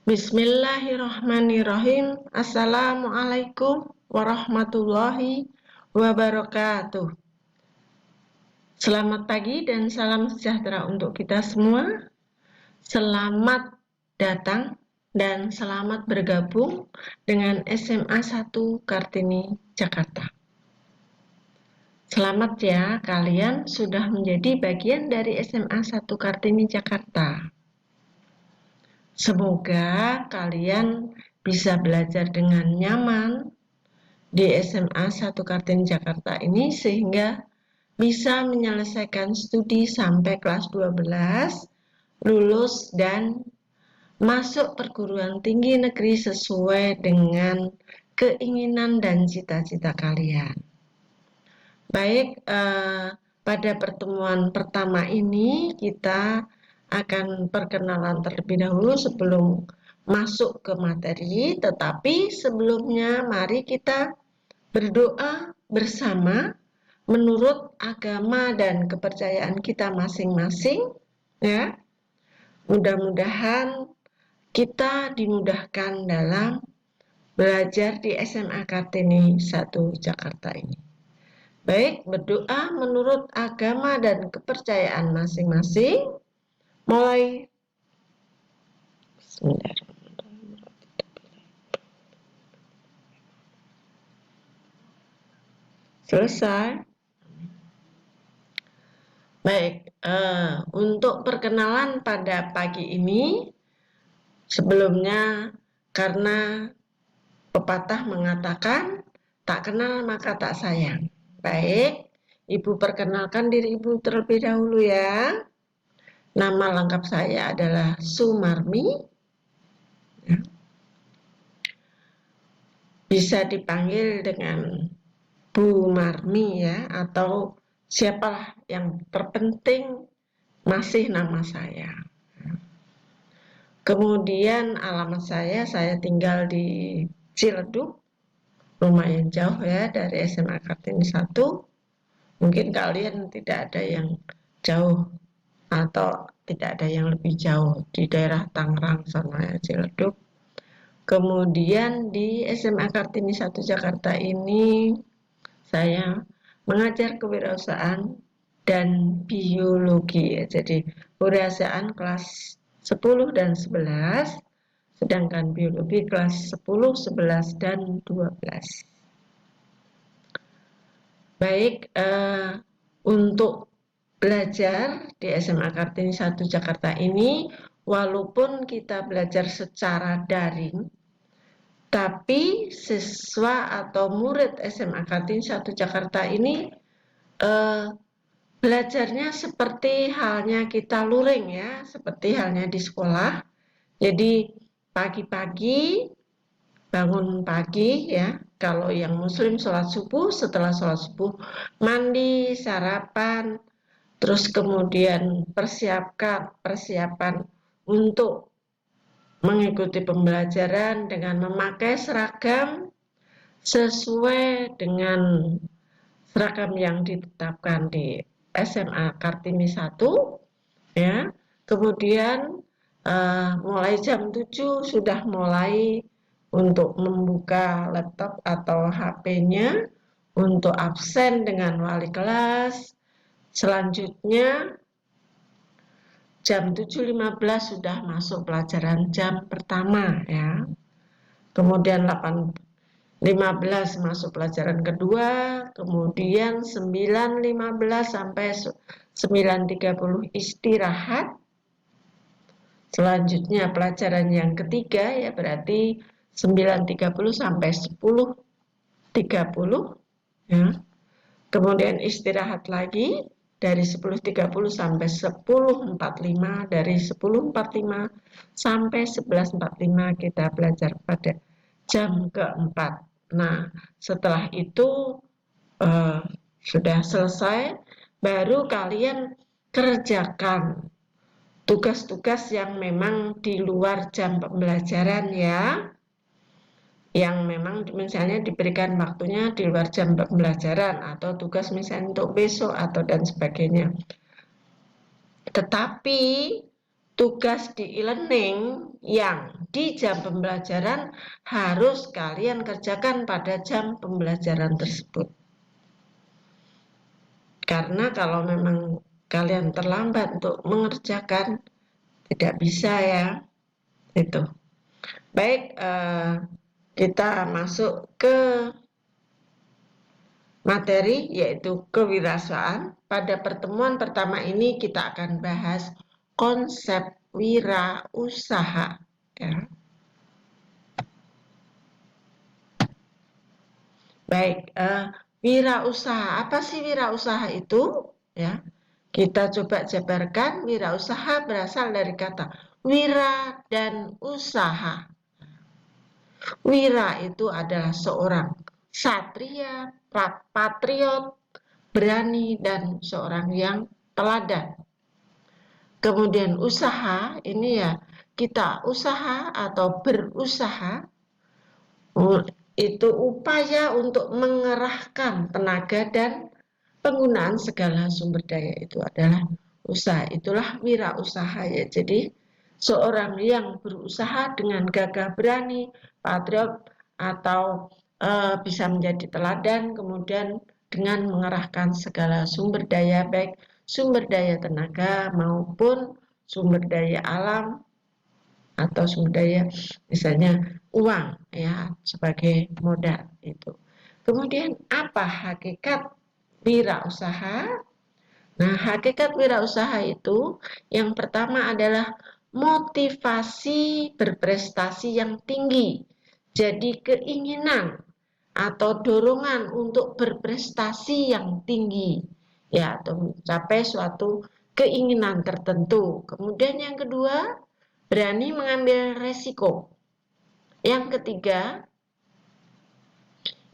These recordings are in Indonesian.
Bismillahirrahmanirrahim. Assalamualaikum warahmatullahi wabarakatuh. Selamat pagi dan salam sejahtera untuk kita semua. Selamat datang dan selamat bergabung dengan SMA 1 Kartini Jakarta. Selamat ya, kalian sudah menjadi bagian dari SMA 1 Kartini Jakarta. Semoga kalian bisa belajar dengan nyaman di SMA 1 Kartini Jakarta ini sehingga bisa menyelesaikan studi sampai kelas 12, lulus dan masuk perguruan tinggi negeri sesuai dengan keinginan dan cita-cita kalian. Baik, pada pertemuan pertama ini kita akan perkenalan terlebih dahulu sebelum masuk ke materi, tetapi sebelumnya mari kita berdoa bersama menurut agama dan kepercayaan kita masing-masing, ya. Mudah-mudahan kita dimudahkan dalam belajar di SMA Kartini 1 Jakarta ini. Baik, berdoa menurut agama dan kepercayaan masing-masing. Mulai. Selesai. Baik, untuk perkenalan pada pagi ini, sebelumnya karena pepatah mengatakan tak kenal maka tak sayang. Baik, Ibu perkenalkan diri Ibu terlebih dahulu ya. Nama lengkap saya adalah Sumarmi. Bisa dipanggil dengan Bu Marmi ya, atau siapalah yang terpenting masih nama saya. Kemudian alamat saya tinggal di Ciledug, lumayan jauh ya dari SMA Kartini 1. Mungkin kalian tidak ada yang jauh atau tidak ada yang lebih jauh di daerah Tangerang sana Ciledug. Kemudian di SMA Kartini 1 Jakarta ini saya mengajar kewirausahaan dan biologi. Jadi kewirausahaan kelas 10 dan 11, sedangkan biologi kelas 10, 11, dan 12. Baik, untuk belajar di SMA Kartini 1 Jakarta ini, walaupun kita belajar secara daring, tapi siswa atau murid SMA Kartini 1 Jakarta ini belajarnya seperti halnya kita luring ya, seperti halnya di sekolah. Jadi pagi-pagi, bangun pagi ya, kalau yang muslim sholat subuh, setelah sholat subuh mandi, sarapan, terus kemudian persiapan untuk mengikuti pembelajaran dengan memakai seragam sesuai dengan seragam yang ditetapkan di SMA Kartini 1 ya. Kemudian mulai jam 7 sudah mulai untuk membuka laptop atau HP-nya untuk absen dengan wali kelas. Selanjutnya jam 7.15 sudah masuk pelajaran jam pertama ya. Kemudian 8.15 masuk pelajaran kedua, kemudian 9.15 sampai 9.30 istirahat. Selanjutnya pelajaran yang ketiga ya, berarti 9.30 sampai 10.30 ya. Kemudian istirahat lagi dari 10.30 sampai 10.45, dari 10.45 sampai 11.45 kita belajar pada jam keempat. Nah, setelah itu sudah selesai, baru kalian kerjakan tugas-tugas yang memang di luar jam pembelajaran ya, yang memang misalnya diberikan waktunya di luar jam pembelajaran, atau tugas misalnya untuk besok atau dan sebagainya. Tetapi tugas di e-learning yang di jam pembelajaran harus kalian kerjakan pada jam pembelajaran tersebut. Karena kalau memang kalian terlambat untuk mengerjakan, tidak bisa ya. Itu. Baik, kita masuk ke materi yaitu kewirausahaan. Pada pertemuan pertama ini kita akan bahas konsep wirausaha. Ya. Baik, wirausaha. Apa sih wirausaha itu? Ya, kita coba jabarkan. Wirausaha berasal dari kata wira dan usaha. Wira itu adalah seorang satria, patriot, berani, dan seorang yang teladan. Kemudian usaha, ini ya kita usaha atau berusaha, itu upaya untuk mengerahkan tenaga dan penggunaan segala sumber daya itu adalah usaha. Itulah wirausaha ya. Jadi seorang yang berusaha dengan gagah berani, patriot, atau bisa menjadi teladan, kemudian dengan mengerahkan segala sumber daya, baik sumber daya tenaga maupun sumber daya alam atau sumber daya misalnya uang ya sebagai modal itu. Kemudian apa hakikat wirausaha? Nah, hakikat wirausaha itu yang pertama adalah motivasi berprestasi yang tinggi. Jadi keinginan atau dorongan untuk berprestasi yang tinggi ya atau mencapai suatu keinginan tertentu. Kemudian yang kedua, berani mengambil resiko. Yang ketiga,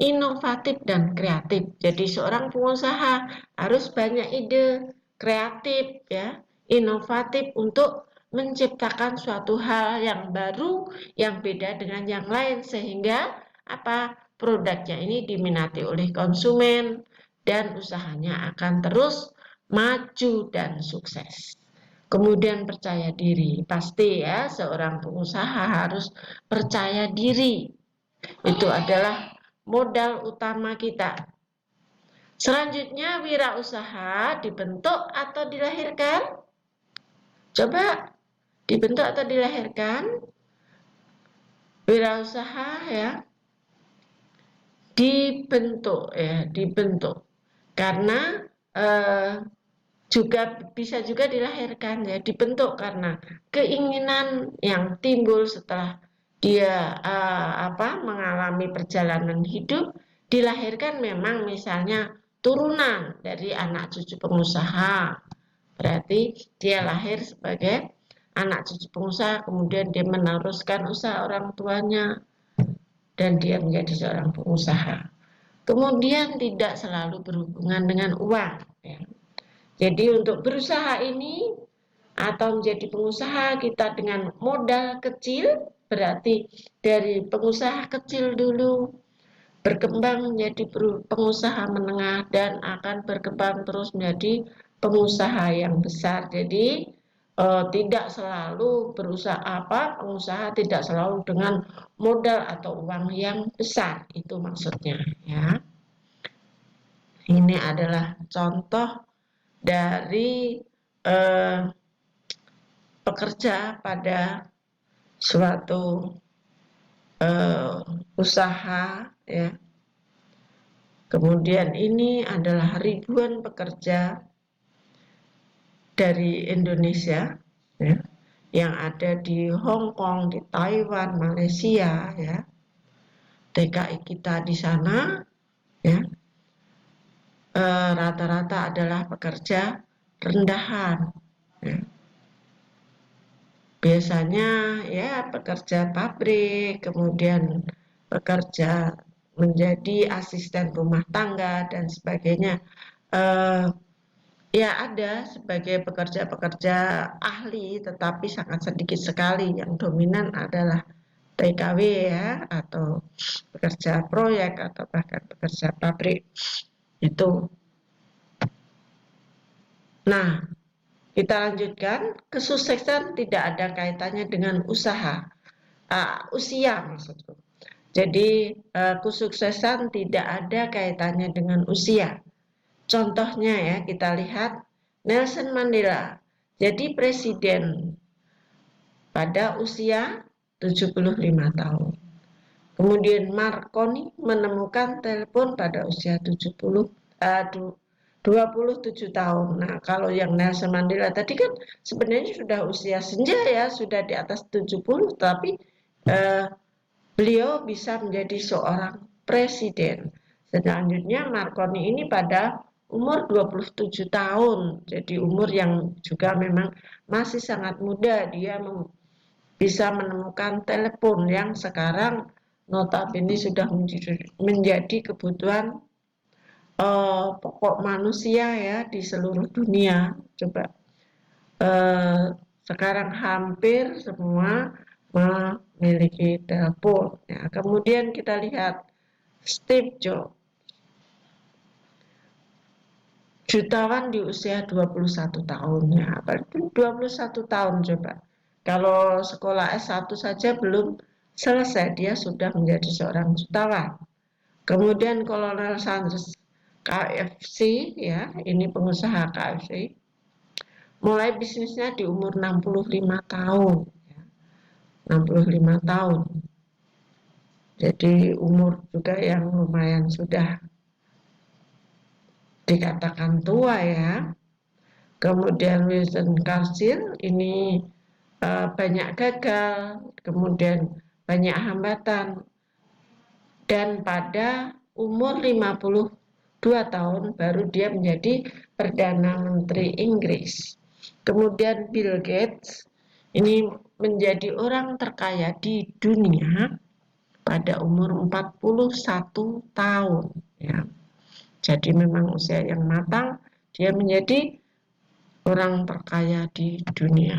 inovatif dan kreatif. Jadi seorang pengusaha harus banyak ide, kreatif ya, inovatif untuk menciptakan suatu hal yang baru, yang beda dengan yang lain sehingga apa? Produknya ini diminati oleh konsumen dan usahanya akan terus maju dan sukses. Kemudian percaya diri, pasti ya seorang pengusaha harus percaya diri. Itu adalah modal utama kita. Selanjutnya, wirausaha dibentuk atau dilahirkan? Coba dibentuk atau dilahirkan? Wirausaha ya dibentuk karena juga bisa juga dilahirkan ya, dibentuk karena keinginan yang timbul setelah dia mengalami perjalanan hidup. Dilahirkan memang misalnya turunan dari anak cucu pengusaha, berarti dia lahir sebagai anak cucu pengusaha, kemudian dia meneruskan usaha orang tuanya dan dia menjadi seorang pengusaha. Kemudian tidak selalu berhubungan dengan uang ya. Jadi untuk berusaha ini atau menjadi pengusaha kita dengan modal kecil, berarti dari pengusaha kecil dulu berkembang menjadi pengusaha menengah dan akan berkembang terus menjadi pengusaha yang besar. Jadi tidak selalu pengusaha tidak selalu dengan modal atau uang yang besar, itu maksudnya ya. Ini adalah contoh dari pekerja pada suatu usaha ya. Kemudian ini adalah ribuan pekerja dari Indonesia ya, yang ada di Hong Kong, di Taiwan, Malaysia ya. TKI kita di sana ya rata-rata adalah pekerja rendahan ya. Biasanya ya pekerja pabrik, kemudian pekerja menjadi asisten rumah tangga dan sebagainya. Ya ada sebagai pekerja-pekerja ahli, tetapi sangat sedikit sekali. Yang dominan adalah TKW ya, atau pekerja proyek atau bahkan pekerja pabrik itu. Nah, Kita lanjutkan, kesuksesan tidak ada kaitannya dengan usaha, usia maksudku. Jadi kesuksesan tidak ada kaitannya dengan usia. Contohnya ya, kita lihat Nelson Mandela jadi presiden pada usia 75 tahun. Kemudian Marconi menemukan telepon pada usia 27 tahun. Nah, kalau yang Nelson Mandela tadi kan sebenarnya sudah usia senja ya, sudah di atas 70, tapi beliau bisa menjadi seorang presiden. Selanjutnya Marconi ini pada umur 27 tahun, jadi umur yang juga memang masih sangat muda, dia bisa menemukan telepon yang sekarang notabene sudah menjadi kebutuhan pokok manusia ya di seluruh dunia. Coba sekarang hampir semua memiliki telepon. Ya, kemudian kita lihat Steve Jobs, jutawan di usia 21 tahun. Ya, 21 tahun coba. Kalau sekolah S1 saja belum selesai, dia sudah menjadi seorang jutawan. Kemudian Kolonel Sanders KFC, ya, ini pengusaha KFC, mulai bisnisnya di umur 65 tahun. 65 tahun. Jadi umur juga yang lumayan sudah dikatakan tua ya. Kemudian Winston Churchill ini banyak gagal, kemudian banyak hambatan. Dan pada umur 52 tahun baru dia menjadi Perdana Menteri Inggris. Kemudian Bill Gates ini menjadi orang terkaya di dunia pada umur 41 tahun ya. Jadi memang usia yang matang, dia menjadi orang terkaya di dunia.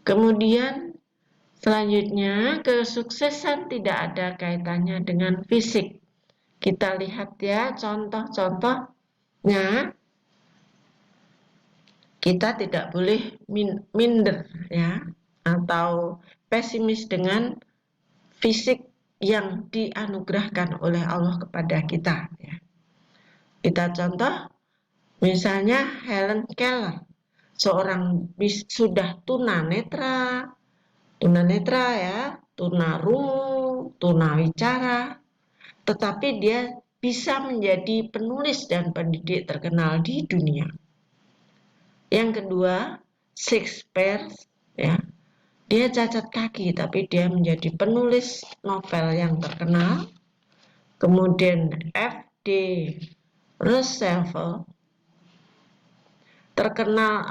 Kemudian selanjutnya, kesuksesan tidak ada kaitannya dengan fisik. Kita lihat ya contoh-contohnya. Kita tidak boleh minder ya atau pesimis dengan fisik yang dianugerahkan oleh Allah kepada kita ya. Kita contoh misalnya Helen Keller, seorang sudah tunanetra ya, tunarungu, tunawicara, tetapi dia bisa menjadi penulis dan pendidik terkenal di dunia. Yang kedua, Shakespeare ya. Dia cacat kaki tapi dia menjadi penulis novel yang terkenal. Kemudian F.D. Roosevelt terkenal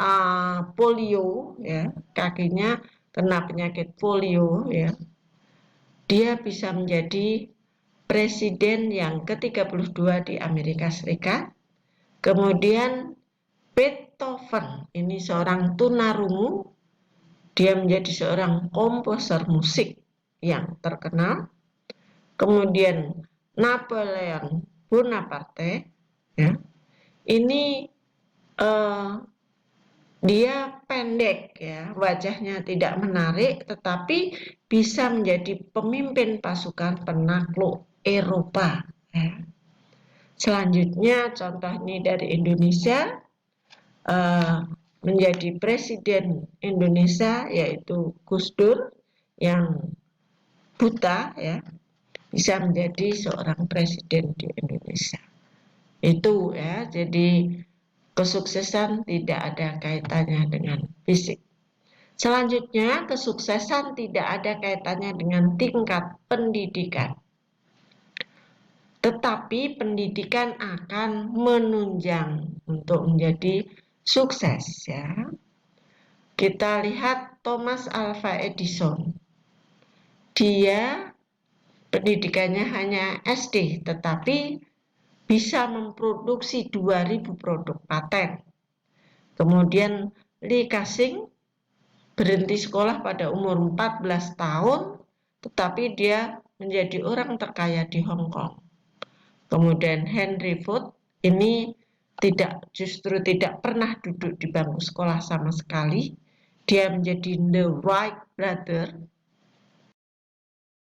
polio ya, kakinya kena penyakit polio ya. Dia bisa menjadi presiden yang ke-32 di Amerika Serikat. Kemudian Beethoven ini seorang tunarungu. Dia menjadi seorang komposer musik yang terkenal. Kemudian Napoleon Bonaparte, ya, ini dia pendek, ya, wajahnya tidak menarik, tetapi bisa menjadi pemimpin pasukan penakluk Eropa. Ya. Selanjutnya, contoh ini dari Indonesia. Menjadi presiden Indonesia yaitu Gus Dur yang buta ya, bisa menjadi seorang presiden di Indonesia. Itu ya, jadi kesuksesan tidak ada kaitannya dengan fisik. Selanjutnya, kesuksesan tidak ada kaitannya dengan tingkat pendidikan. Tetapi pendidikan akan menunjang untuk menjadi sukses ya. Kita lihat Thomas Alva Edison. Dia pendidikannya hanya SD, tetapi bisa memproduksi 2000 produk paten. Kemudian Lee Ka-shing berhenti sekolah pada umur 14 tahun, tetapi dia menjadi orang terkaya di Hong Kong. Kemudian Henry Ford ini justru tidak pernah duduk di bangku sekolah sama sekali, dia menjadi the right brother,